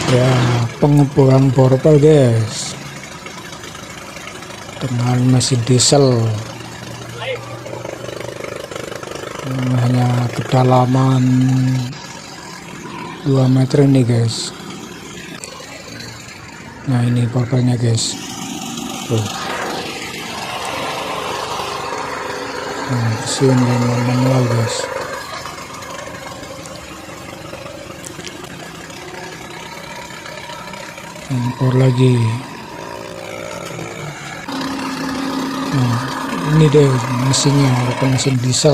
Ya, pengeboran borpel guys dengan mesin diesel hanya kedalaman 2 meter ini guys. Nah ini borpelnya guys tuh. Nah, bersihin dengan manual guys. Impor lagi. Nah ini deh mesinnya, bukan mesin diesel.